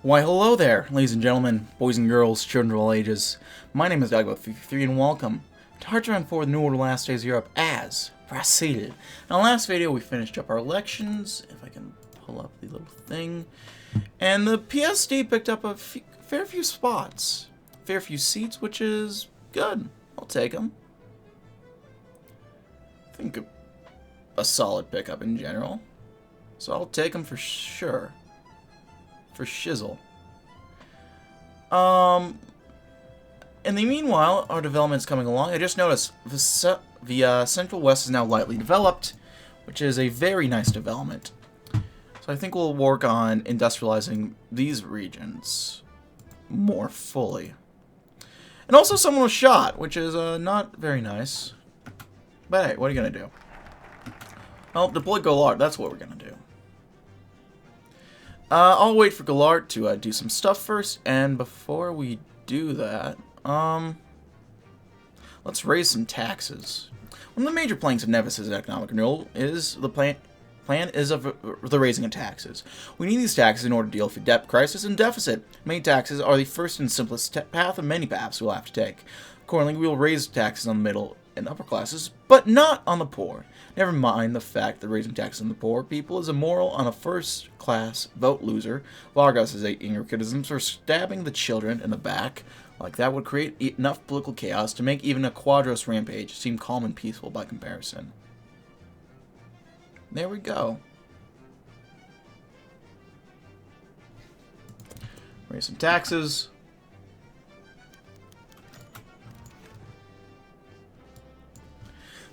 Why, hello there, ladies and gentlemen, boys and girls, children of all ages. My name is DB333 and welcome to Heartland for the New Order Last Days of Europe as Brazil. In the last video, we finished up our elections, if I can pull up the little thing, and the PSD picked up a fair few spots, fair few seats, which is good. I'll take them. I think a solid pickup in general, so I'll take them for sure. For shizzle. In the meanwhile, our development's coming along. I just noticed the Central West is now lightly developed, which is a very nice development. So I think we'll work on industrializing these regions more fully. And also someone was shot, which is not very nice. But hey, what are you going to do? Well, deploy Golart, that's what we're going to do. I'll wait for Golart to do some stuff first, and before we do that, let's raise some taxes. One of the major planks of Nevis' economic renewal is the plan is of the raising of taxes. We need these taxes in order to deal with the debt crisis and deficit. Many taxes are the first and simplest path of many paths we'll have to take. Accordingly, we will raise taxes on the middle and upper classes, but not on the poor. Never mind the fact that raising taxes on the poor people is immoral on a first-class vote loser. Vargas is angry criticisms for stabbing the children in the back. Like that would create enough political chaos to make even a Quadros rampage seem calm and peaceful by comparison. There we go. Raise some taxes.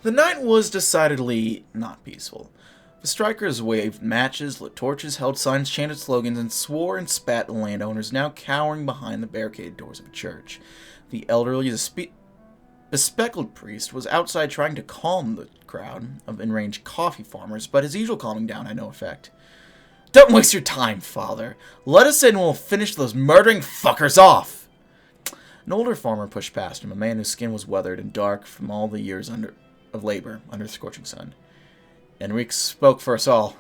The night was decidedly not peaceful. The strikers waved matches, lit torches, held signs, chanted slogans, and swore and spat at the landowners now cowering behind the barricaded doors of a church. The elderly, bespectacled priest was outside trying to calm the crowd of enraged coffee farmers, but his usual calming down had no effect. "Don't waste your time, father. Let us in and we'll finish those murdering fuckers off." An older farmer pushed past him, a man whose skin was weathered and dark from all the years of labor under the scorching sun. "Enrique spoke for us all.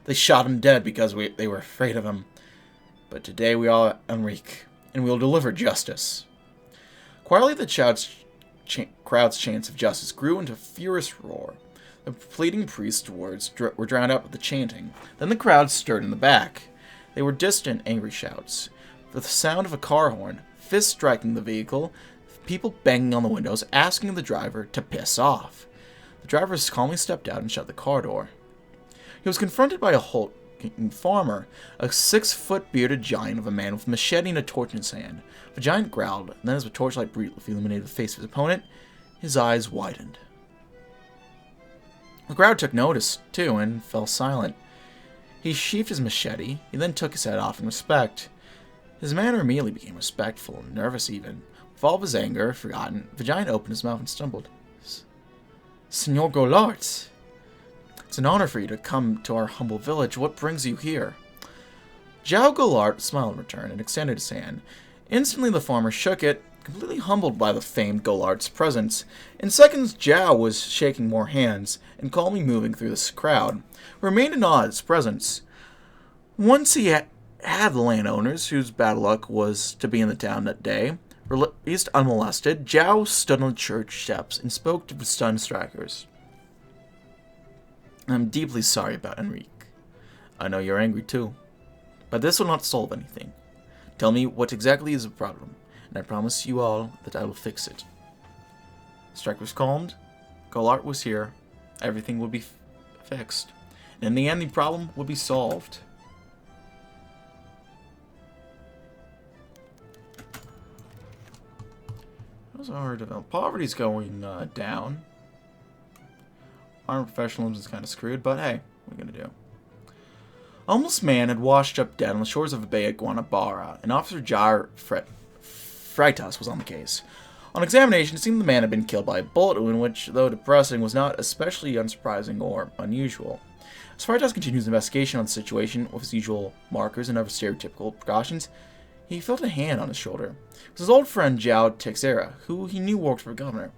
They shot him dead because they were afraid of him. But today we are Enrique, and we will deliver justice." Quietly the crowd's chants of justice grew into a furious roar. The pleading priest's words were drowned out with the chanting. Then the crowd stirred in the back. They were distant, angry shouts. The sound of a car horn, fists striking the vehicle, people banging on the windows, asking the driver to piss off. The driver calmly stepped out and shut the car door. He was confronted by a hulking farmer, a 6-foot bearded giant of a man with a machete and a torch in his hand. The giant growled, and then as the torchlight briefly illuminated the face of his opponent, his eyes widened. The crowd took notice, too, and fell silent. He sheathed his machete. He then took his head off in respect. His manner immediately became respectful and nervous even. With all of his anger forgotten, the giant opened his mouth and stumbled. "Senor Golart, it's an honor for you to come to our humble village. What brings you here?" João Golart smiled in return and extended his hand. Instantly the farmer shook it, completely humbled by the famed Golart's presence. In seconds, João was shaking more hands and calmly moving through this crowd, who remained in awe at his presence. Once he had the landowners, whose bad luck was to be in the town that day, released unmolested, João stood on the church steps and spoke to the stunned strikers. "I'm deeply sorry about Enrique. I know you're angry too, but this will not solve anything. Tell me what exactly is the problem, and I promise you all that I will fix it." The strikers calmed. Golart was here. Everything would be fixed, and in the end the problem would be solved. Poverty's going down. Our professionalism is kind of screwed, but hey, what are we gonna do? A homeless man had washed up dead on the shores of the Bay of Guanabara, and Officer Jair Freitas was on the case. On examination, it seemed the man had been killed by a bullet wound, which, though depressing, was not especially unsurprising or unusual. As Freitas continued his investigation on the situation with his usual markers and other stereotypical precautions, he felt a hand on his shoulder. It was his old friend João Teixeira, who he knew worked for the governor.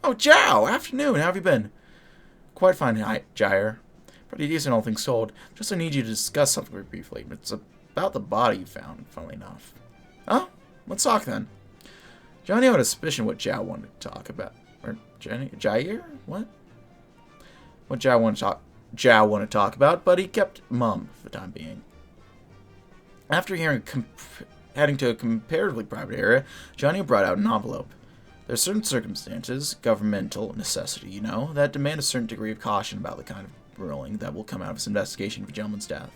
"Oh, João! Afternoon! How have you been?" "Quite fine, Jair. Pretty decent, all things told. Just I need you to discuss something very briefly. It's a about the body you found, funnily enough. Oh, let's talk then. Johnny had a suspicion what Zhao wanted to talk about. Or Jair? What? What Zhao wanted to talk about, but he kept mum for the time being. After heading to a comparatively private area, Johnny brought out an envelope. There are certain circumstances, governmental necessity, you know, that demand a certain degree of caution about the kind of ruling that will come out of this investigation of a gentleman's death.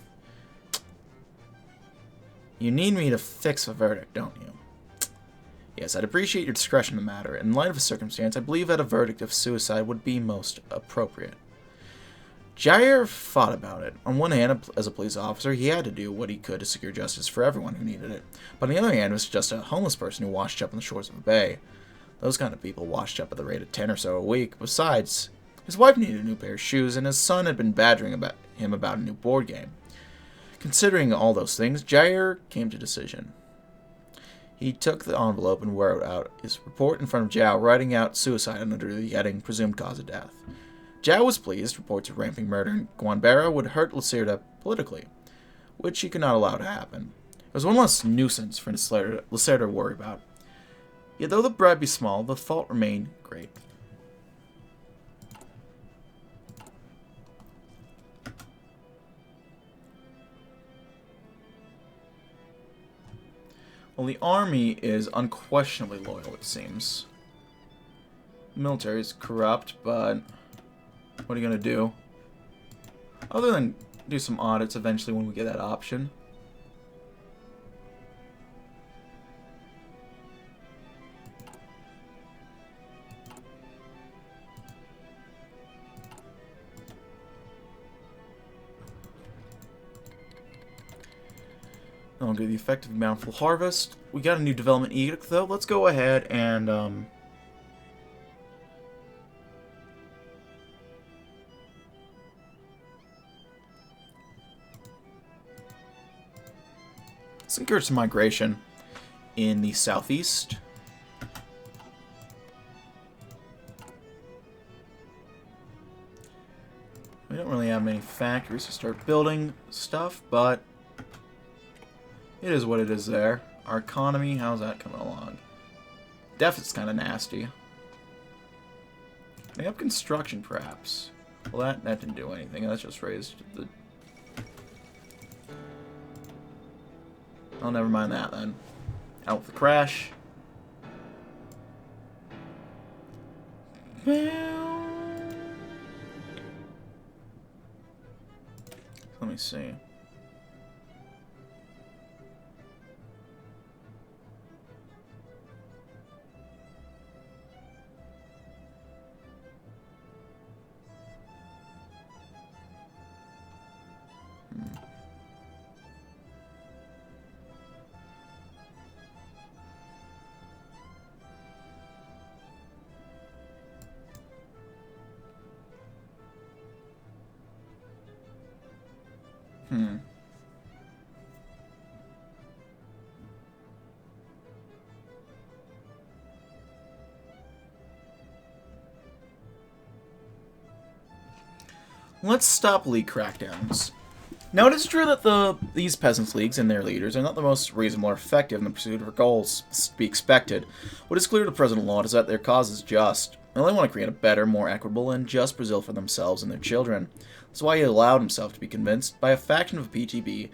You need me to fix a verdict, don't you? Yes, I'd appreciate your discretion in the matter. In light of the circumstance, I believe that a verdict of suicide would be most appropriate. Jair thought about it. On one hand, as a police officer, he had to do what he could to secure justice for everyone who needed it. But on the other hand, he was just a homeless person who washed up on the shores of the bay. Those kind of people washed up at the rate of 10 or so a week. Besides, his wife needed a new pair of shoes, and his son had been badgering him about a new board game. Considering all those things, Jair came to a decision. He took the envelope and wrote out his report in front of Zhao, writing out suicide under the heading presumed cause of death. Zhao was pleased. Reports of ramping murder in Guanbara would hurt Lacerda politically, which he could not allow to happen. It was one less nuisance for Lacerda to worry about. Yet though the bribe be small, the fault remained great. Well, the army is unquestionably loyal, it seems. The military is corrupt, but what are you going to do? Other than do some audits eventually when we get that option. No longer the effective bountiful harvest. We got a new development edict, though. Let's go ahead and let's encourage some migration in the southeast. We don't really have many factories to start building stuff, but it is what it is there. Our economy, how's that coming along? Deficit's kind of nasty. They have construction, perhaps. Well, that didn't do anything. That's just raised the... Oh, never mind that, then. Out with the crash. Let me see. Let's stop league crackdowns. Now, it is true that these peasants' leagues and their leaders are not the most reasonable or effective in the pursuit of their goals to be expected. What is clear to present law is that their cause is just. They only want to create a better, more equitable, and just Brazil for themselves and their children. That's why he allowed himself to be convinced by a faction of PTB,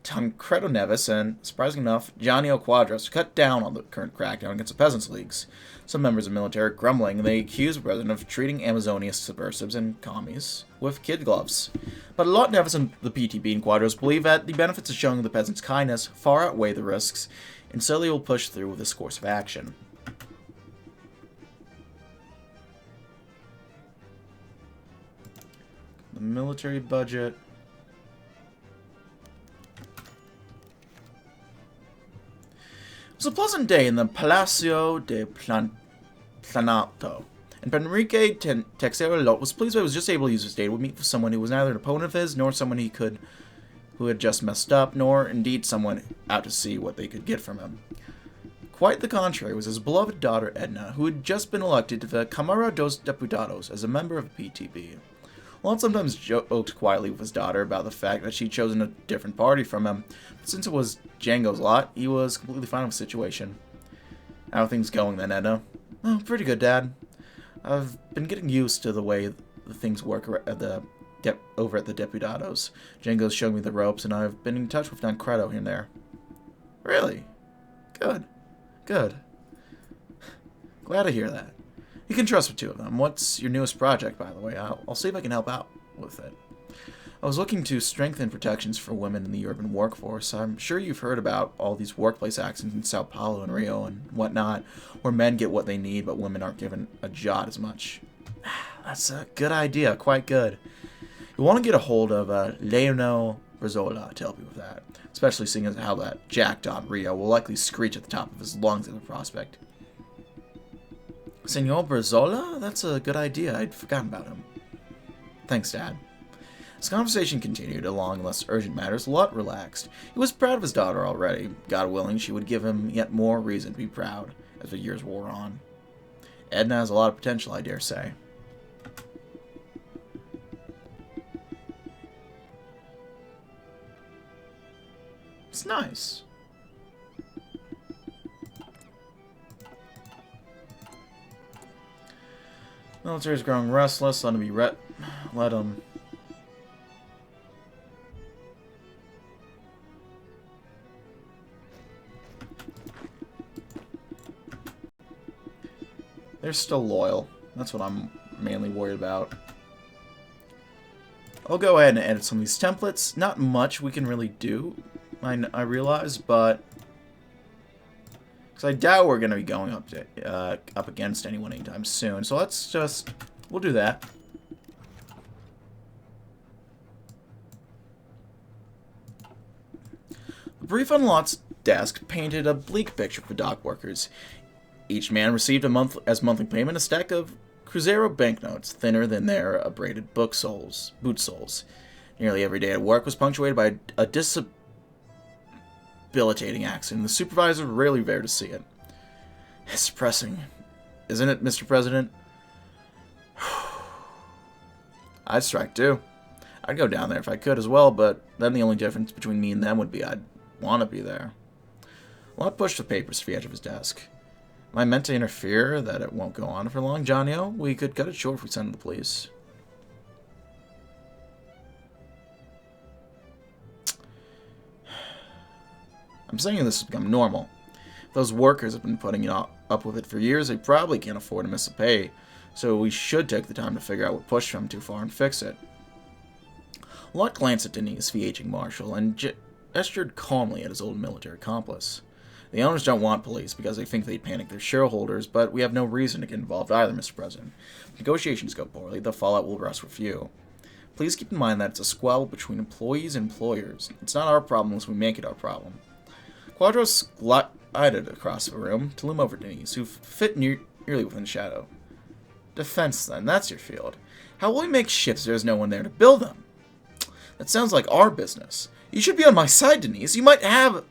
Tancredo Neves, and, surprisingly enough, Johnny Quadros to cut down on the current crackdown against the peasants' leagues. Some members of the military are grumbling, and they accuse the president of treating Amazonia subversives and commies with kid gloves. But a lot Neves and the PTB and Quadros believe that the benefits of showing the peasants kindness far outweigh the risks, and so they will push through with this course of action. The military budget. It was a pleasant day in the Palacio de Planato, and Enrique Texeira Lot was pleased that he was just able to use his day to meet with someone who was neither an opponent of his, nor someone who had just messed up, nor indeed someone out to see what they could get from him. Quite the contrary was his beloved daughter Edna, who had just been elected to the Cámara dos Deputados as a member of the PTB. Lot sometimes joked quietly with his daughter about the fact that she'd chosen a different party from him, but since it was Django's lot, he was completely fine with the situation. How are things going then, Edna? Oh, pretty good, Dad. I've been getting used to the way the things work over at the Deputados. Django's showed me the ropes, and I've been in touch with Tancredo here and there. Really? Good. Good. Glad to hear that. You can trust the two of them. What's your newest project, by the way? I'll see if I can help out with it. I was looking to strengthen protections for women in the urban workforce. I'm sure you've heard about all these workplace accidents in Sao Paulo and Rio and whatnot, where men get what they need, but women aren't given a jot as much. That's a good idea. Quite good. You want to get a hold of Leonel Brazola to help you with that, especially seeing as how that jacked-on Rio will likely screech at the top of his lungs at the prospect. Senor Brazola? That's a good idea. I'd forgotten about him. Thanks, Dad. As conversation continued along less urgent matters, Lot relaxed. He was proud of his daughter already. God willing, she would give him yet more reason to be proud as the years wore on. Edna has a lot of potential, I dare say. It's nice. Military's growing restless. Let him be let him. They're still loyal. That's what I'm mainly worried about. I'll go ahead and edit some of these templates. Not much we can really do, I realize, but because I doubt we're going to be going up against anyone anytime soon. So we'll do that. The brief on Lot's desk painted a bleak picture for dock workers. Each man received as monthly payment a stack of Cruzeiro banknotes, thinner than their abraded boot soles. Nearly every day at work was punctuated by a debilitating accident. The supervisor rarely there to see it. It's depressing, isn't it, Mr. President? I'd strike too. I'd go down there if I could as well, but then the only difference between me and them would be I'd want to be there. Lot pushed the papers to the edge of his desk. Am I meant to interfere that it won't go on for long, Johnny-O? We could cut it short if we send the police. I'm saying this has become normal. Those workers have been putting up with it for years. They probably can't afford to miss a pay, so we should take the time to figure out what pushed them too far and fix it. Lot glanced at Denise, the aging marshal, and gestured calmly at his old military accomplice. The owners don't want police because they think they'd panic their shareholders, but we have no reason to get involved either, Mr. President. If negotiations go poorly, the fallout will rest with you. Please keep in mind that it's a squabble between employees and employers. It's not our problem unless we make it our problem. Quadros glided across the room to loom over Denise, who fit nearly within shadow. Defense, then. That's your field. How will we make ships if there's no one there to build them? That sounds like our business. You should be on my side, Denise. You might have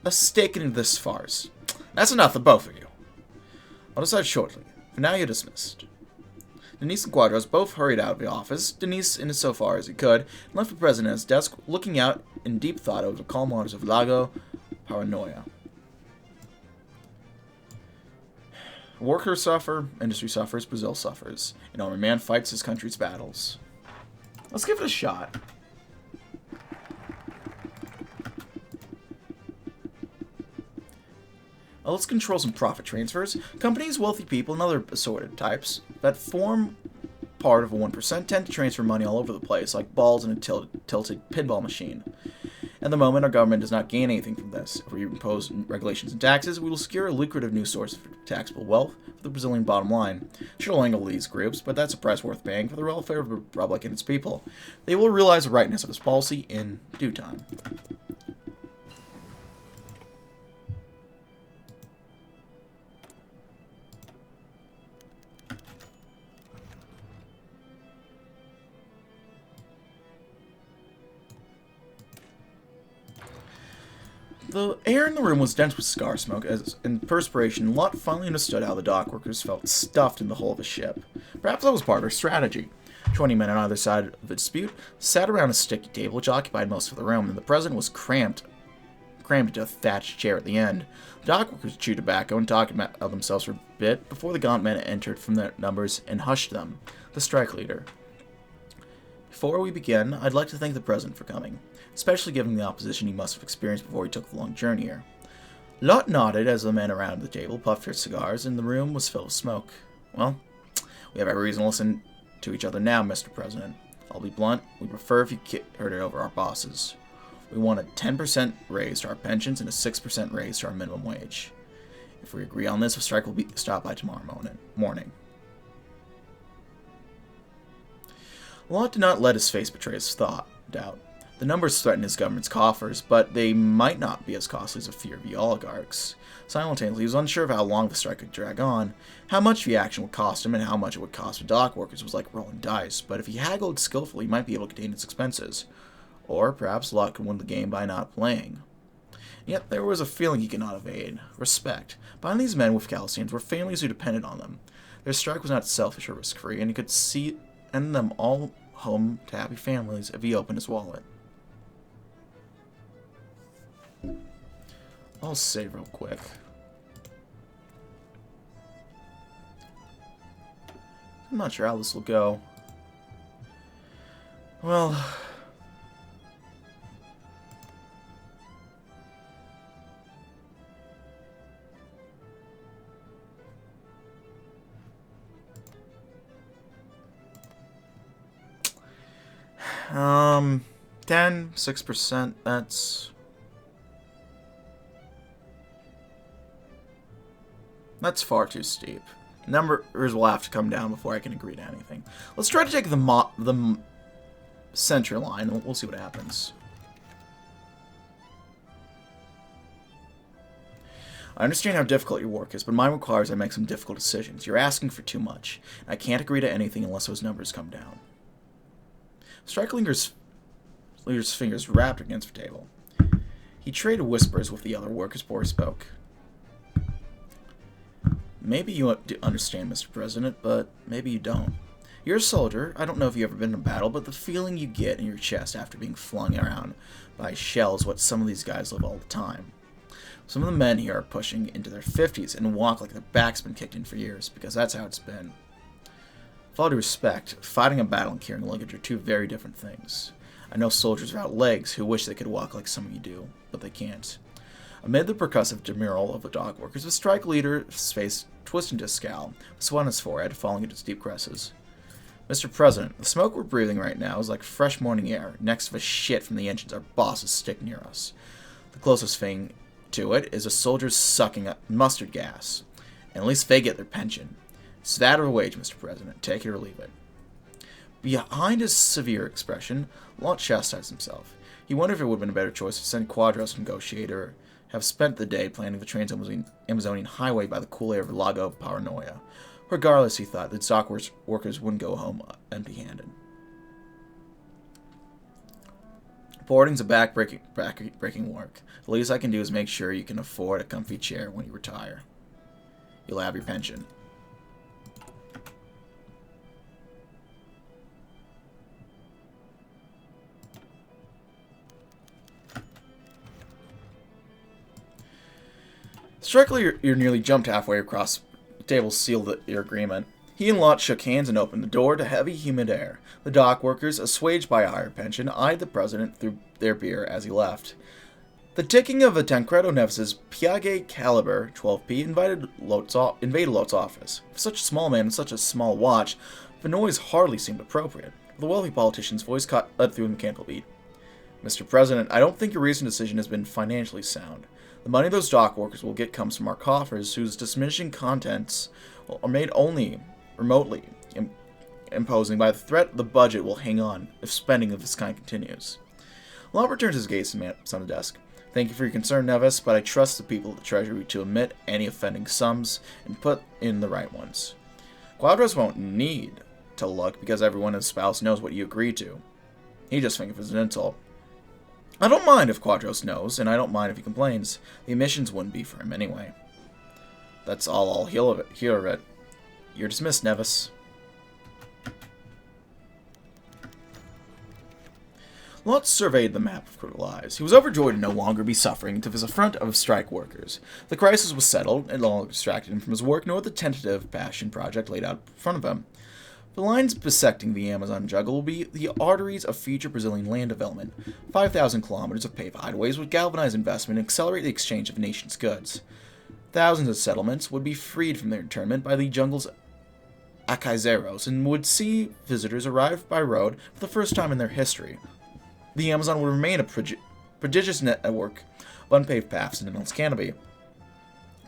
a stake in this farce. That's enough for both of you. I'll decide shortly. For now, you're dismissed. Denise and Quadros both hurried out of the office, Denise in so far as he could, and left the president at his desk, looking out in deep thought over the calm waters of Lago Paranoia. Workers suffer, industry suffers, Brazil suffers. An army man fights his country's battles. Let's give it a shot. Let's control some profit transfers. Companies, wealthy people, and other assorted types that form part of a 1% tend to transfer money all over the place, like balls in a tilted pinball machine. At the moment, our government does not gain anything from this. If we impose regulations and taxes, we will secure a lucrative new source of taxable wealth for the Brazilian bottom line. It should angle these groups, but that's a price worth paying for the welfare of the Republic and its people. They will realize the rightness of this policy in due time. The air in the room was dense with cigar smoke, as in perspiration, Lot finally understood how the dock workers felt stuffed in the hull of a ship. Perhaps that was part of their strategy. 20 men on either side of the dispute sat around a sticky table which occupied most of the room, and the president was crammed into a thatched chair at the end. The dock workers chewed tobacco and talked about themselves for a bit before the gaunt men entered from their numbers and hushed them. The strike leader. Before we begin, I'd like to thank the president for coming, especially given the opposition he must have experienced before he took the long journey here. Lot nodded as the men around the table puffed their cigars, and the room was filled with smoke. Well, we have every reason to listen to each other now, Mr. President. I'll be blunt, we prefer if you heard it over our bosses. We want a 10% raise to our pensions and a 6% raise to our minimum wage. If we agree on this, the strike will be stopped by tomorrow morning. Lot did not let his face betray his doubt. The numbers threatened his government's coffers, but they might not be as costly as a fear of the oligarchs. Simultaneously, he was unsure of how long the strike could drag on. How much the action would cost him and how much it would cost the dock workers was like rolling dice, but if he haggled skillfully, he might be able to contain his expenses. Or perhaps Lot could win the game by not playing. Yet there was a feeling he could not evade. Respect. Behind these men with Chaldeans were families who depended on them. Their strike was not selfish or risk-free, and he could send them all home to happy families if he opened his wallet. I'll save real quick. I'm not sure how this will go. Well... Um, 6%, that's far too steep. Numbers will have to come down before I can agree to anything. Let's try to take the center line, and we'll see what happens. I understand how difficult your work is, but mine requires I make some difficult decisions. You're asking for too much. I can't agree to anything unless those numbers come down. Strike leader's fingers rapped against the table. He traded whispers with the other workers before he spoke. Maybe you understand, Mr. President, but maybe you don't. You're a soldier. I don't know if you've ever been in a battle, but the feeling you get in your chest after being flung around by shells is what some of these guys live all the time. Some of the men here are pushing into their 50s and walk like their back's been kicked in for years, because that's how it's been. With all due respect, fighting a battle and carrying luggage are two very different things. I know soldiers without legs who wish they could walk like some of you do, but they can't. Amid the percussive demurral of the dock workers, the strike leader's face twisted into a scowl, sweat on his forehead falling into deep creases. Mr. President, the smoke we're breathing right now is like fresh morning air next to the shit from the engines our bosses stick near us. The closest thing to it is a soldier's sucking up mustard gas, and at least they get their pension. It's that or a wage, Mr. President. Take it or leave it. Behind his severe expression, Lot chastised himself. He wondered if it would have been a better choice to send Quadros to negotiate or have spent the day planning the trans-Amazonian highway by the cool air of Lago Paranoia. Regardless, he thought, the dock workers wouldn't go home empty-handed. Boarding's a back-breaking work. The least I can do is make sure you can afford a comfy chair when you retire. You'll have your pension. Strikely, you're nearly jumped halfway across the table, sealed your agreement. He and Lot shook hands and opened the door to heavy, humid air. The dock workers, assuaged by a higher pension, eyed the president through their beer as he left. The ticking of a Tancredo Neves's Piaget caliber 12P invaded Lot's office. For such a small man and such a small watch, the noise hardly seemed appropriate. The wealthy politician's voice cut through the mechanical beat. Mr. President, I don't think your recent decision has been financially sound. The money those dock workers will get comes from our coffers, whose diminishing contents are made only remotely imposing by the threat the budget will hang on if spending of this kind continues. Lot returned his gaze and sat on the desk. Thank you for your concern, Neves, but I trust the people of the Treasury to omit any offending sums and put in the right ones. Quadros won't need to look because everyone in his spouse knows what you agreed to. He just thinks it was an insult. I don't mind if Quadros knows, and I don't mind if he complains. The emissions wouldn't be for him anyway. That's all I'll hear of it. You're dismissed, Neves. Lot surveyed the map of critical eyes. He was overjoyed to no longer be suffering to the front of strike workers. The crisis was settled, and no longer distracted him from his work nor the tentative passion project laid out in front of him. The lines bisecting the Amazon jungle will be the arteries of future Brazilian land development. 5,000 kilometers of paved highways would galvanize investment and accelerate the exchange of nations' goods. Thousands of settlements would be freed from their internment by the jungle's acaizeros and would see visitors arrive by road for the first time in their history. The Amazon would remain a prodigious network of unpaved paths in the Mills canopy,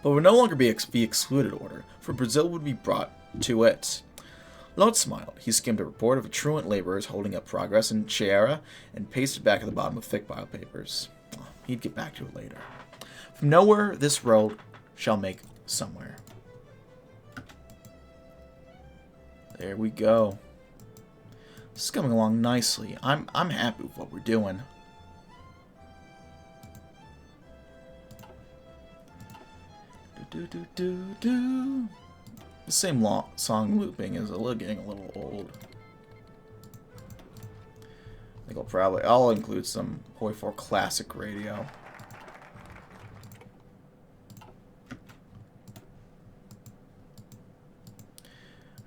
but would no longer be excluded order, for Brazil would be brought to it. Lot smiled. He skimmed a report of truant laborers holding up progress in Chiara and pasted back at the bottom of thick pile papers. He'd get back to it later. From nowhere, this road shall make somewhere. There we go. This is coming along nicely. I'm happy with what we're doing. The same song looping is getting a little old. I think I'll include some HoI 4 classic radio.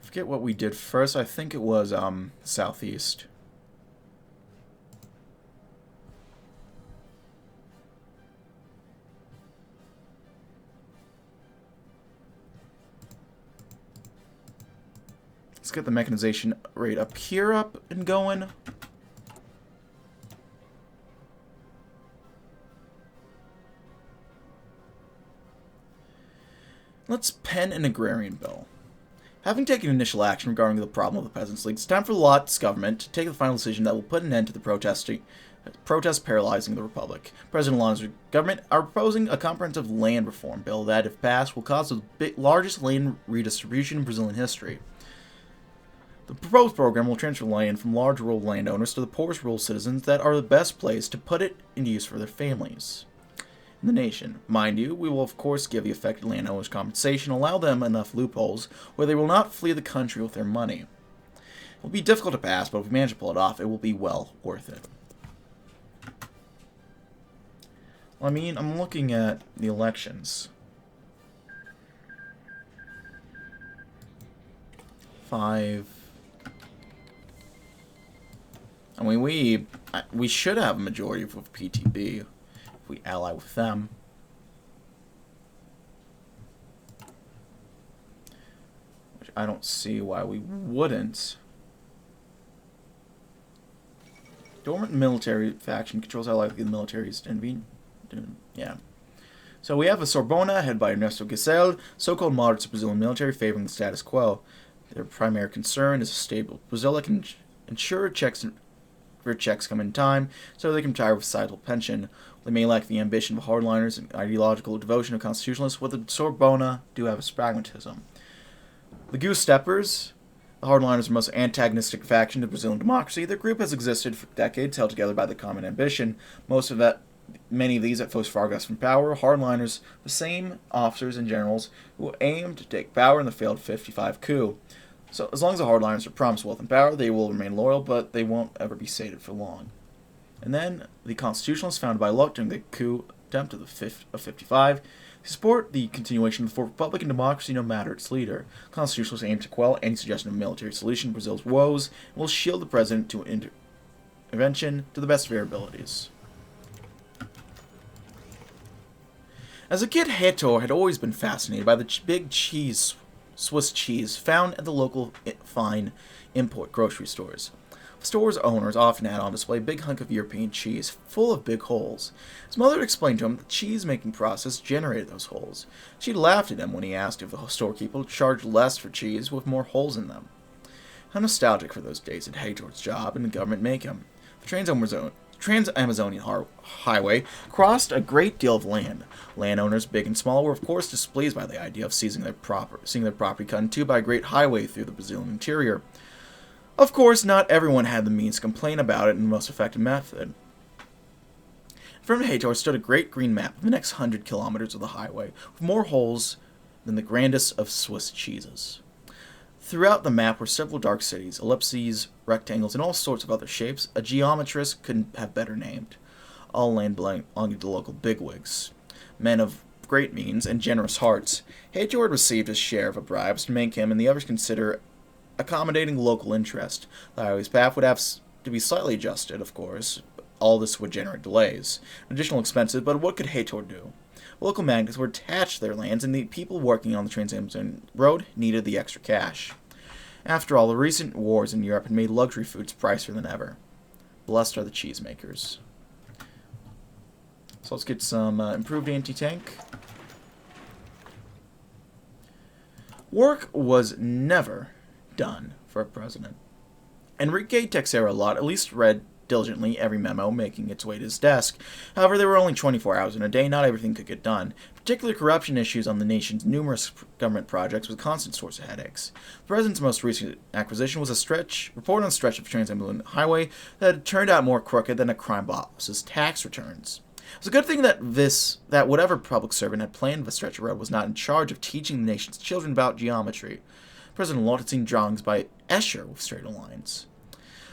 Forget what we did first. I think it was southeast. Let's get the mechanization rate up here up and going. Let's pen an agrarian bill. Having taken initial action regarding the problem of the Peasants' League, it's time for Lot's government to take the final decision that will put an end to the protests paralyzing the Republic. President Lot's government are proposing a comprehensive land reform bill that, if passed, will cause the largest land redistribution in Brazilian history. The proposed program will transfer land from large rural landowners to the poorest rural citizens that are the best placed to put it into use for their families in the nation. Mind you, we will of course give the affected landowners compensation, allow them enough loopholes where they will not flee the country with their money. It will be difficult to pass, but if we manage to pull it off, it will be well worth it. I mean, I'm looking at the elections. 5. I mean, we should have a majority of PTB if we ally with them. Which I don't see why we wouldn't. Dormant military faction controls how likely the military is to intervene. Yeah. So we have a Sorbona, headed by Ernesto Giselle, so-called moderates of Brazilian military favoring the status quo. Their primary concern is a stable Brazil that can ensure checks come in time, so they can retire with a sizable pension. They may lack the ambition of hardliners and ideological devotion of constitutionalists, but the Sorbona do have a pragmatism. The Goose Steppers, the hardliners, are the most antagonistic faction to Brazilian democracy. Their group has existed for decades, held together by the common ambition. Many of these at first progress from power. Hardliners, the same officers and generals who aimed to take power in the failed 55 coup. So as long as the hardliners are promised wealth and power, they will remain loyal, but they won't ever be sated for long. And then the constitutionalists founded by Locke during the coup attempt of 55 support the continuation of the Republic and democracy no matter its leader. Constitutionalists aim to quell any suggestion of a military solution to Brazil's woes and will shield the president to intervention to the best of their abilities. As a kid, Heitor had always been fascinated by the big Swiss cheese found at the local fine import grocery stores. The store's owners often had on display a big hunk of European cheese, full of big holes. His mother explained to him that the cheese-making process generated those holes. She laughed at him when he asked if the storekeeper charged less for cheese with more holes in them. How nostalgic for those days did Heitor's job and the government make him. The Trans-Amazonian Highway crossed a great deal of land. Landowners, big and small, were of course displeased by the idea of seeing their property cut in two by a great highway through the Brazilian interior. Of course, not everyone had the means to complain about it in the most effective method. In front of Heitor stood a great green map of the next 100 kilometers of the highway, with more holes than the grandest of Swiss cheeses. Throughout the map were several dark cities, ellipses, rectangles, and all sorts of other shapes a geometrist couldn't have better named. All land belonging to local bigwigs, men of great means and generous hearts. HoI had received his share of bribes to make him and the others consider accommodating local interest. The highway's path would have to be slightly adjusted, of course. All this would generate delays, additional expenses, but what could HoI do? Local magnates were attached to their lands, and the people working on the Trans-Amazon Road needed the extra cash. After all, the recent wars in Europe had made luxury foods pricier than ever. Blessed are the cheesemakers. So let's get some improved anti-tank. Work was never done for a president. Enrique Texeira-Lot at least read diligently every memo making its way to his desk. However, there were only 24 hours in a day, not everything could get done. Particular corruption issues on the nation's numerous government projects was a constant source of headaches. The president's most recent acquisition was a report on a stretch of Trans-Amazon Highway that had turned out more crooked than a crime boss's tax returns. It was a good thing that whatever public servant had planned the stretch of road was not in charge of teaching the nation's children about geometry. President Lot had seen drawings by Escher with straight lines.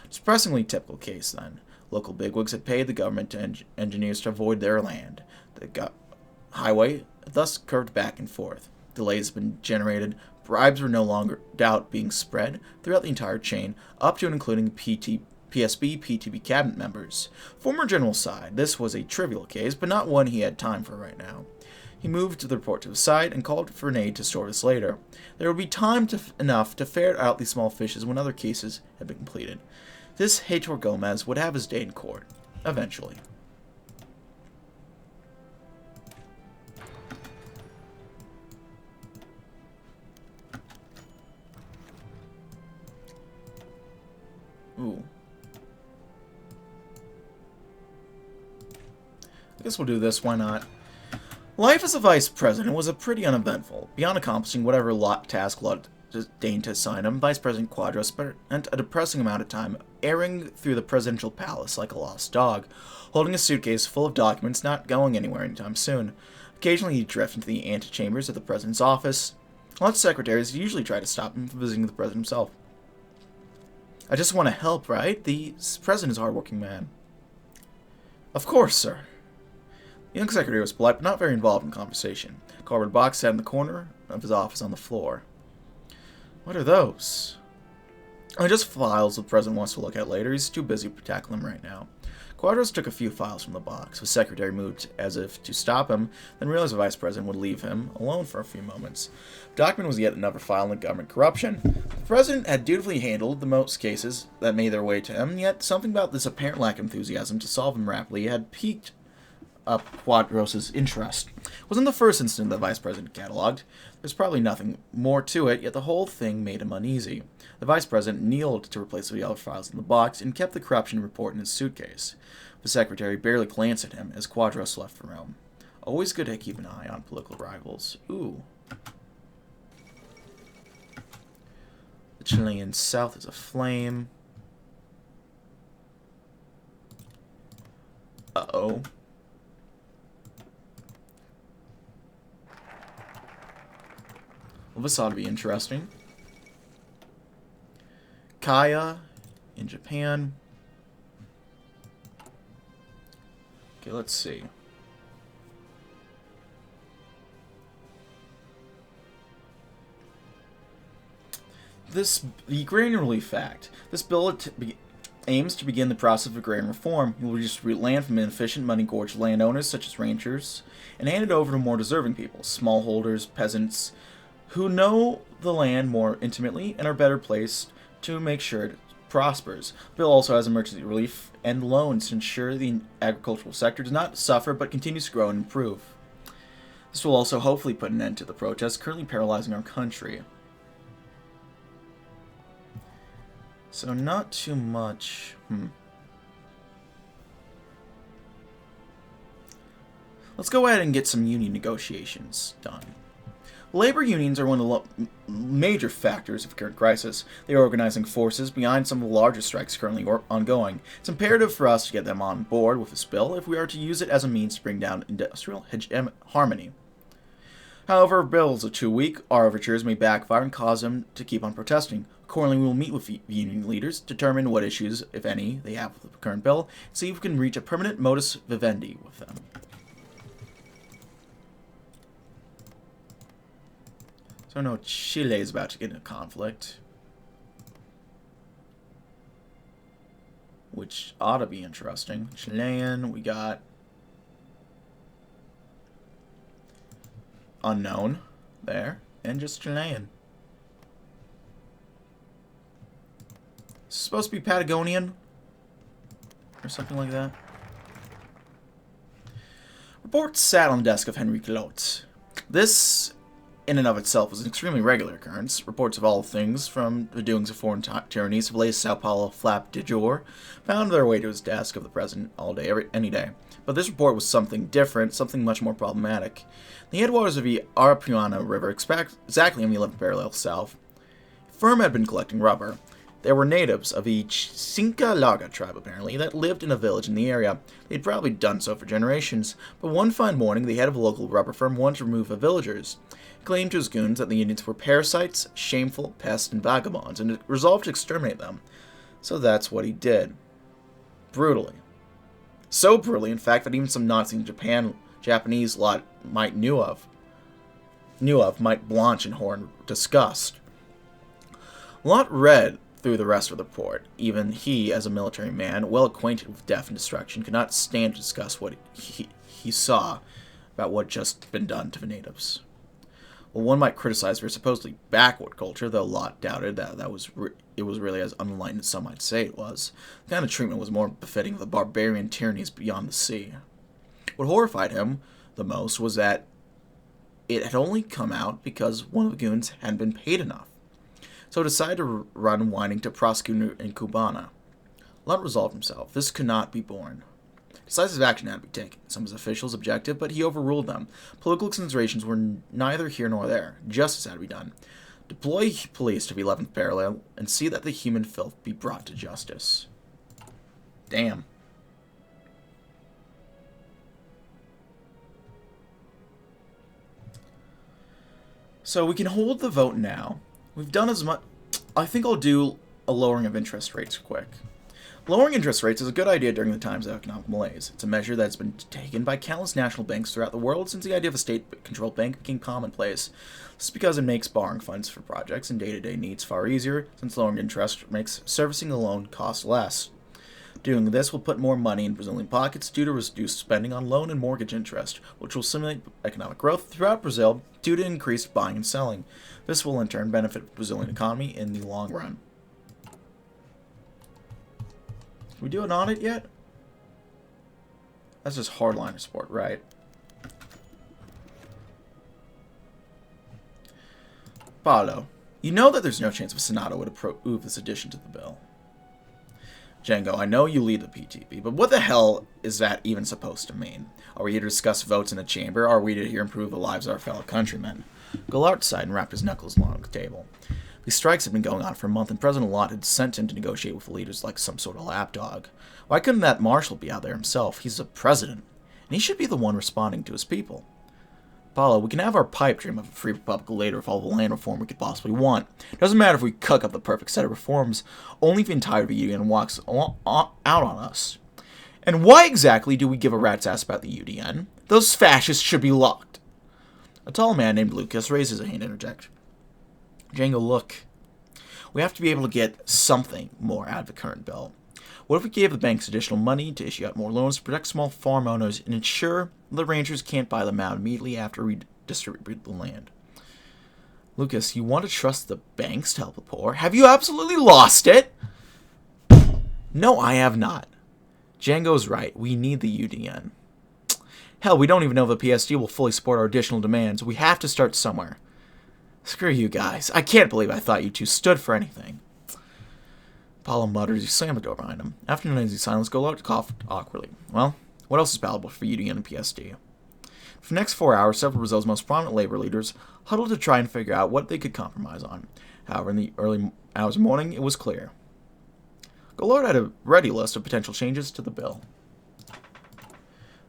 It's a depressingly typical case, then. Local bigwigs had paid the government engineers to avoid their land. The highway thus curved back and forth. Delays had been generated. Bribes were no longer doubt being spread throughout the entire chain, up to and including PSB, PTB cabinet members. Former General sighed. This was a trivial case, but not one he had time for right now. He moved the report to his side and called for an aide to store this later. There would be time enough to ferret out these small fishes when other cases had been completed. This HoI Gomez would have his day in court, eventually. Ooh. I guess we'll do this, why not? Life as a vice president was pretty uneventful. Beyond accomplishing whatever task Lot deigned to assign him, Vice President Quadros spent a depressing amount of time airing through the presidential palace like a lost dog, holding a suitcase full of documents not going anywhere anytime soon. Occasionally he'd drift into the antechambers of the president's office. Lot's secretaries usually try to stop him from visiting the president himself. I just want to help, right? The president is a hard-working man. Of course, sir. The young secretary was polite, but not very involved in conversation. A cardboard box sat in the corner of his office on the floor. What are those? Oh, just files the president wants to look at later. He's too busy to tackle them right now. Quadros took a few files from the box. The secretary moved as if to stop him, then realized the vice president would leave him alone for a few moments. The document was yet another file in government corruption. The president had dutifully handled the most cases that made their way to him, yet something about this apparent lack of enthusiasm to solve them rapidly had piqued up Quadros' interest. It wasn't the first incident the vice president cataloged. There's probably nothing more to it, yet the whole thing made him uneasy. The vice president kneeled to replace the other files in the box and kept the corruption report in his suitcase. The secretary barely glanced at him as Quadros left the room. Always good to keep an eye on political rivals. Ooh. The Chilean south is aflame. Uh-oh. Well, this ought to be interesting. Kaya in Japan. Okay, let's see. The Agrarian Relief Act. This bill aims to begin the process of agrarian reform. It will redistribute land from inefficient, money-gorged landowners such as ranchers and hand it over to more deserving people, smallholders, peasants, who know the land more intimately and are better placed to make sure it prospers. The bill also has emergency relief and loans to ensure the agricultural sector does not suffer but continues to grow and improve. This will also hopefully put an end to the protests currently paralyzing our country. So not too much. Let's go ahead and get some union negotiations done. Labor unions are one of the major factors of the current crisis. They are organizing forces behind some of the largest strikes currently ongoing. It's imperative for us to get them on board with this bill if we are to use it as a means to bring down industrial harmony. However, if bills are too weak, our overtures may backfire and cause them to keep on protesting. Accordingly, we will meet with union leaders, determine what issues, if any, they have with the current bill, and see if we can reach a permanent modus vivendi with them. So no, Chile is about to get in a conflict, which ought to be interesting. Chilean, we got unknown there, and just Chilean. It's supposed to be Patagonian or something like that. Report sat on the desk of Henry Clote. This, in and of itself, was an extremely regular occurrence. Reports of all things, from the doings of foreign tyrannies to latest Sao Paulo flap de jour, found their way to his desk of the president all day, any day. But this report was something different, something much more problematic. The headwaters of the Arapuana River, exactly on the 11th parallel south, a firm had been collecting rubber. There were natives of the Cinca Larga tribe, apparently, that lived in a village in the area. They had probably done so for generations, but one fine morning, the head of a local rubber firm wanted to remove the villagers. He claimed to his goons that the Indians were parasites, shameful, pests, and vagabonds, and resolved to exterminate them. So that's what he did. Brutally. So brutally, in fact, that even some Nazis in Japanese lot might might blanch in horror and disgust. Lot read through the rest of the report. Even he, as a military man, well acquainted with death and destruction, could not stand to discuss what he saw about what had just been done to the natives. Well, one might criticize their supposedly backward culture, though Lot doubted that it was really as unenlightened as some might say it was. The kind of treatment was more befitting of the barbarian tyrannies beyond the sea. What horrified him the most was that it had only come out because one of the goons hadn't been paid enough. So he decided to run whining to prosecutor in Cubana. Lot resolved himself. This could not be borne. Decisive action had to be taken. Some of his officials objected, but he overruled them. Political considerations were neither here nor there. Justice had to be done. Deploy police to the 11th parallel and see that the human filth be brought to justice. Damn. So we can hold the vote now. We've done as much. I think I'll do a lowering of interest rates quick. Lowering interest rates is a good idea during the times of economic malaise. It's a measure that's been taken by countless national banks throughout the world since the idea of a state-controlled bank became commonplace. This is because it makes borrowing funds for projects and day-to-day needs far easier, since lowering interest makes servicing the loan cost less. Doing this will put more money in Brazilian pockets due to reduced spending on loan and mortgage interest, which will stimulate economic growth throughout Brazil due to increased buying and selling. This will in turn benefit the Brazilian economy in the long run. Can we do an audit yet? That's just hardliner support, right? Paulo, you know that there's no chance of Senado would approve this addition to the bill. Django, I know you lead the PTP, but what the hell is that even supposed to mean? Are we here to discuss votes in the chamber, or are we to here improve the lives of our fellow countrymen? Goulart sighed and wrapped his knuckles along the table. These strikes had been going on for a month, and President Lot had sent him to negotiate with the leaders like some sort of lapdog. Why couldn't that marshal be out there himself? He's the president, and he should be the one responding to his people. Paulo, we can have our pipe dream of a free republic later with all the land reform we could possibly want. It doesn't matter if we cook up the perfect set of reforms, only if the entire UDN walks out on us. And why exactly do we give a rat's ass about the UDN? Those fascists should be locked. A tall man named Lucas raises a hand to interject. Django, look. We have to be able to get something more out of the current bill. What if we gave the banks additional money to issue out more loans to protect small farm owners and ensure the ranchers can't buy them out immediately after we distribute the land? Lucas, you want to trust the banks to help the poor? Have you absolutely lost it? No, I have not. Django's right. We need the UDN. Hell, we don't even know if the PSD will fully support our additional demands. We have to start somewhere. Screw you guys. I can't believe I thought you two stood for anything. Paulo muttered as he slammed the door behind him. After an uneasy silence, Goulart coughed awkwardly. Well, what else is palatable for UDN and PSD? For the next 4 hours, several of Brazil's most prominent labor leaders huddled to try and figure out what they could compromise on. However, in the early hours of morning, it was clear. Goulart had a ready list of potential changes to the bill.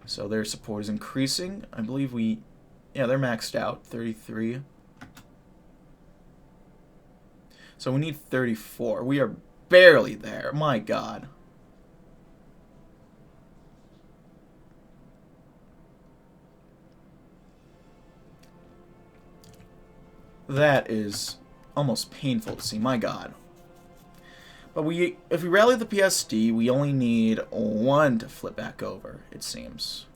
So their support is increasing. I believe we Yeah, they're maxed out. 33. So we need 34. We are barely there. My God. That is almost painful to see. My God. But if we rally the PSD, we only need 1 to flip back over, it seems.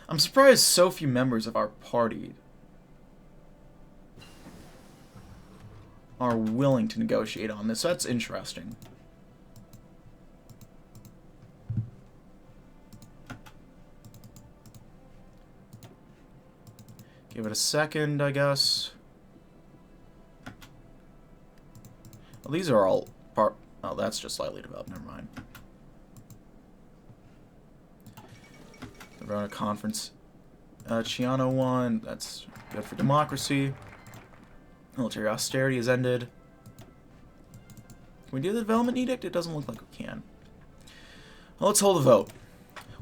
I'm surprised so few members of our party are willing to negotiate on this. That's interesting. Give it a second, I guess. Well, these are all part... Oh, that's just slightly developed. Never mind. The Verona Conference. Chiano won. That's good for democracy. Military austerity has ended. Can we do the development edict? It doesn't look like we can. Well, let's hold a vote.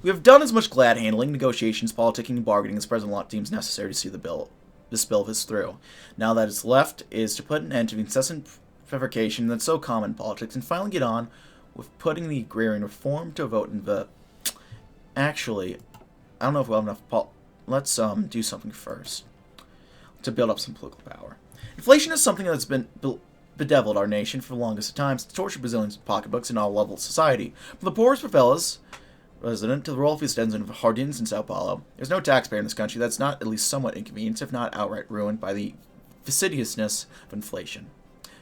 We have done as much glad handling, negotiations, politicking, and bargaining as President Lott deems necessary to see this bill of his through. Now that it's left is to put an end to the incessant fabrication that's so common in politics and finally get on with putting the agrarian reform to a vote in the... Actually, I don't know if we'll have enough... Let's do something first to build up some political power. Inflation is something that's been bedeviled our nation for the longest of times. It's tortured Brazilians' pocketbooks in all levels of society. From the poorest favelas resident to the wealthiest ends of Jardins in Sao Paulo, there's no taxpayer in this country that's not at least somewhat inconvenienced, if not outright ruined, by the fastidiousness of inflation.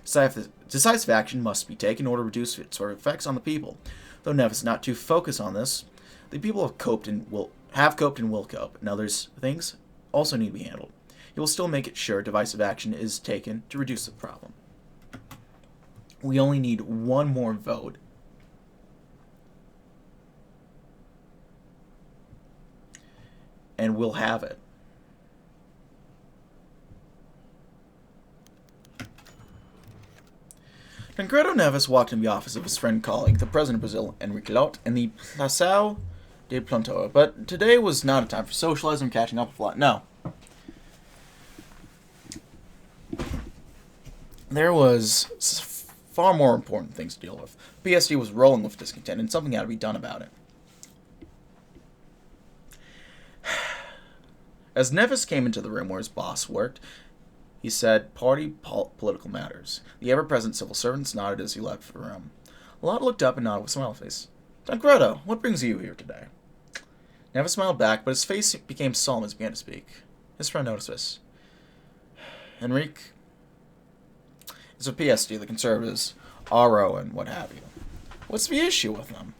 Decisive action must be taken in order to reduce its effects on the people. Though Neves not to focus on this, the people have coped and will cope. Now there's things also need to be handled. He will still make it sure divisive action is taken to reduce the problem. We only need 1 more vote. And we'll have it. Tancredo Neves walked in the office of his friend and colleague, the President of Brazil, Henrique Lott, in the Placao de Plantoa. But today was not a time for socializing and catching up with Lott. No. There was far more important things to deal with. PSD was rolling with discontent, and something had to be done about it. As Neves came into the room where his boss worked, he said, political matters. The ever-present civil servants nodded as he left the room. Lott looked up and nodded with a smile on his face. Tancredo, what brings you here today? Neves smiled back, but his face became solemn as he began to speak. His friend noticed this. Henrique, it's a PSD, the conservatives, RO, and what have you. What's the issue with them?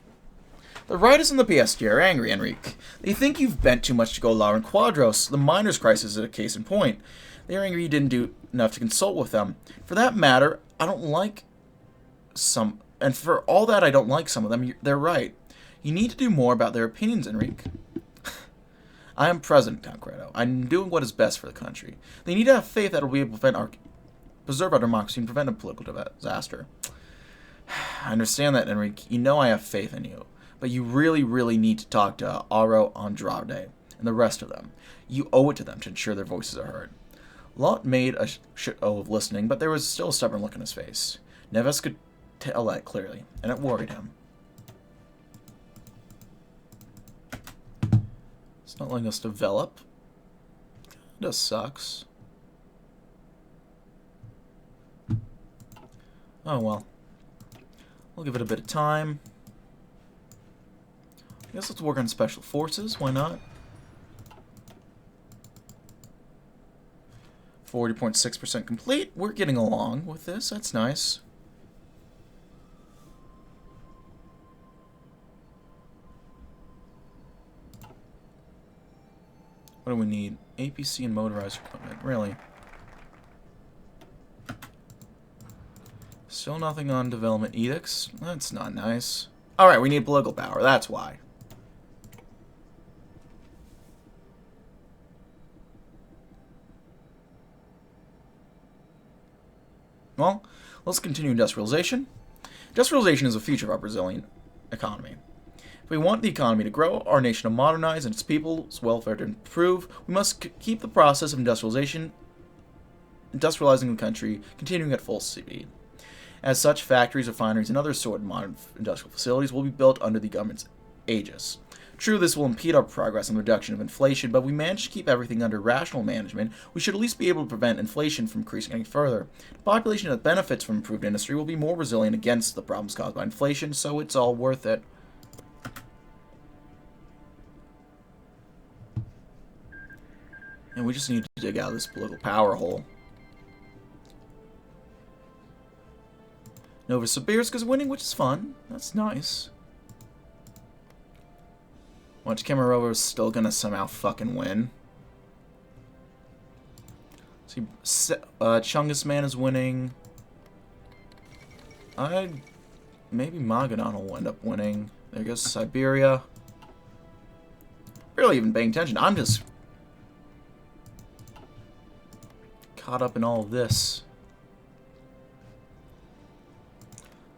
The writers in the PSD are angry, Henrique. They think you've bent too much to go Laura and Quadros. The miners' crisis is a case in point. They are angry you didn't do enough to consult with them. For that matter, I don't like some... And for all that I don't like some of them, they're right. You need to do more about their opinions, Henrique. I am President, Tancredo. I'm doing what is best for the country. They need to have faith that it will be able to preserve our democracy and prevent a political disaster. I understand that, Henrique. You know I have faith in you. But you really, really need to talk to Aro Andrade and the rest of them. You owe it to them to ensure their voices are heard. Lott made a show of listening, but there was still a stubborn look on his face. Neves could tell that clearly, and it worried him. It's not letting us develop. Kinda sucks. Oh well. We'll give it a bit of time. I guess let's work on special forces. Why not? 40.6% complete. We're getting along with this. That's nice. What do we need? APC and motorized equipment. Really? Still nothing on development edicts. That's not nice. Alright, we need political power. That's why. Well, let's continue industrialization. Industrialization is the future of our Brazilian economy. If we want the economy to grow, our nation to modernize, and its people's welfare to improve, we must keep the process of industrializing the country continuing at full speed. As such, factories, refineries, and other assorted modern industrial facilities will be built under the government's aegis. True, this will impede our progress in the reduction of inflation, but if we manage to keep everything under rational management, we should at least be able to prevent inflation from increasing any further. The population that benefits from improved industry will be more resilient against the problems caused by inflation, so it's all worth it. And we just need to dig out this political power hole. Novosibirsk is winning, which is fun. That's nice. Watch, Kemerovo is still gonna somehow fucking win. See, Chungus Man is winning. Maybe Magadan will end up winning. There goes Siberia. Barely even paying attention. I'm just caught up in all of this.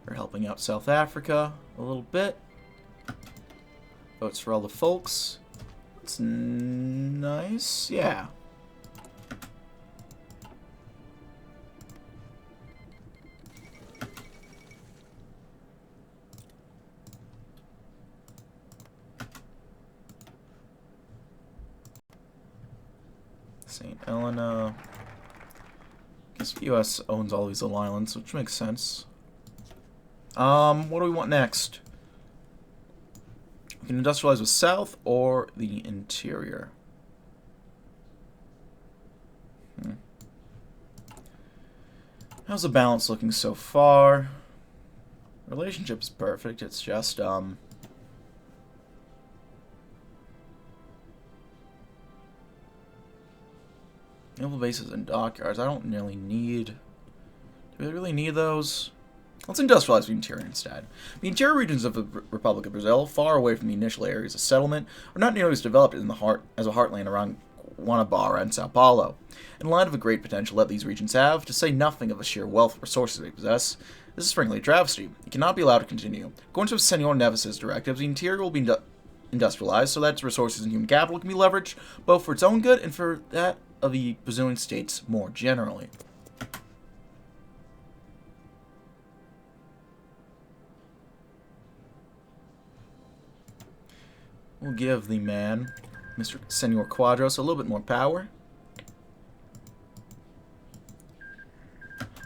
We're helping out South Africa a little bit. Votes for all the folks. That's nice. Yeah. St. Helena. I guess the US owns all these little islands, which makes sense. What do we want next? We can industrialize with South or the interior. How's the balance looking so far? Relationship's perfect, it's just, naval bases and dockyards, I don't really need... Do we really need those? Let's industrialize the interior instead. The interior regions of the Republic of Brazil, far away from the initial areas of settlement, are not nearly as developed as a heartland around Guanabara and Sao Paulo. In light of the great potential that these regions have, to say nothing of the sheer wealth of resources they possess, this is frankly a travesty. It cannot be allowed to continue. According to Senor Neves' directives, the interior will be industrialized so that its resources and human capital can be leveraged both for its own good and for that of the Brazilian states more generally. We'll give the man, Mr. Senor Quadros, a little bit more power.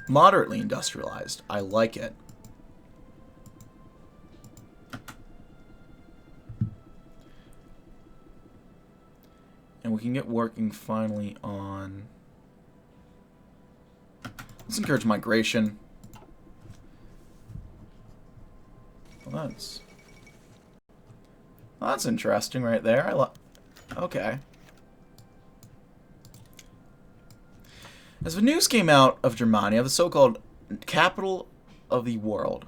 Moderately industrialized. I like it. And we can get working finally on... Let's encourage migration. Well, that's interesting right there. Okay. As the news came out of Germania, the so-called capital of the world,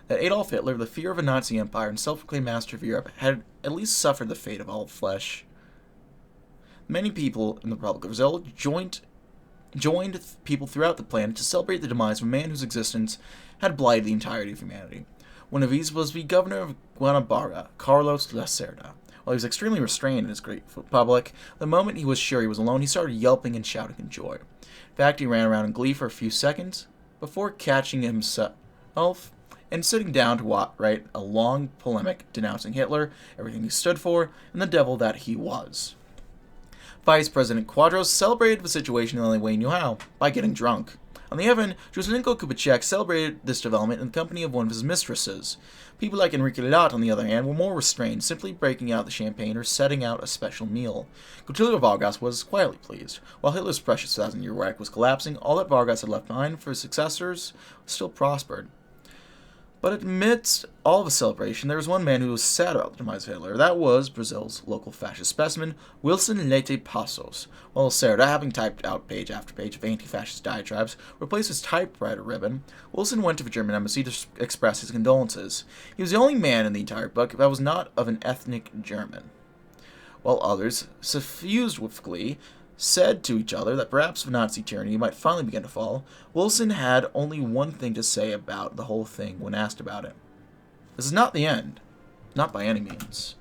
that Adolf Hitler, the fear of a Nazi empire and self-proclaimed master of Europe, had at least suffered the fate of all flesh. Many people in the Republic of Brazil joined people throughout the planet to celebrate the demise of a man whose existence had blighted the entirety of humanity. One of these was the governor of Guanabara, Carlos Lacerda. While he was extremely restrained in his great public, the moment he was sure he was alone, he started yelping and shouting in joy. In fact, he ran around in glee for a few seconds before catching himself and sitting down to write a long polemic denouncing Hitler, everything he stood for, and the devil that he was. Vice President Quadros celebrated the situation the only way he knew how, by getting drunk. On the other hand, Juscelinko Kubitschek celebrated this development in the company of one of his mistresses. People like Enrique Lat, on the other hand, were more restrained, simply breaking out the champagne or setting out a special meal. Gutilio Vargas was quietly pleased. While Hitler's precious 1,000-year Reich was collapsing, all that Vargas had left behind for his successors still prospered. But amidst all the celebration, there was one man who was sad about the demise of Hitler. That was Brazil's local fascist specimen, Wilson Leite Passos. While Lacerda, having typed out page after page of anti-fascist diatribes, replaced his typewriter ribbon, Wilson went to the German embassy to express his condolences. He was the only man in the entire book that was not of an ethnic German. While others, suffused with glee, said to each other that perhaps the Nazi tyranny might finally begin to fall, Wilson had only one thing to say about the whole thing when asked about it. This is not the end. Not by any means.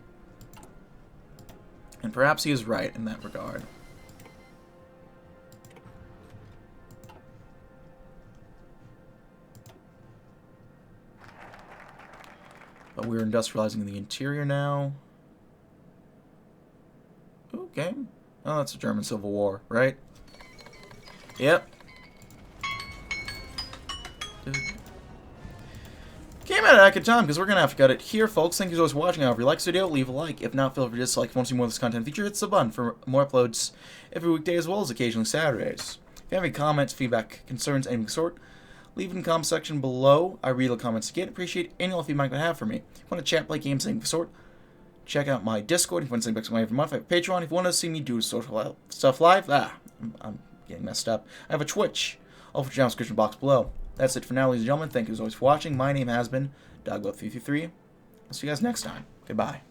And perhaps he is right in that regard. But we're industrializing the interior now. Okay. Oh, that's the German Civil War, right? Yep. Came at a good time, because we're going to have to cut it here, folks. Thank you so much for watching. However, if you like this video, leave a like. If not, feel free to dislike. If you want to see more of this content feature, hit the button for more uploads every weekday, as well as occasionally Saturdays. If you have any comments, feedback, concerns, anything of the sort, leave it in the comment section below. I read the comments again. Appreciate any all feedback you have for me. If you want to chat, play games, anything of the sort, check out my Discord. If you want to send back to my every month, I have a Patreon. If you want to see me do social stuff live, I'm getting messed up. I have a Twitch. All for the description box below. That's it for now, ladies and gentlemen. Thank you as always for watching. My name has been DB333. I'll see you guys next time. Goodbye.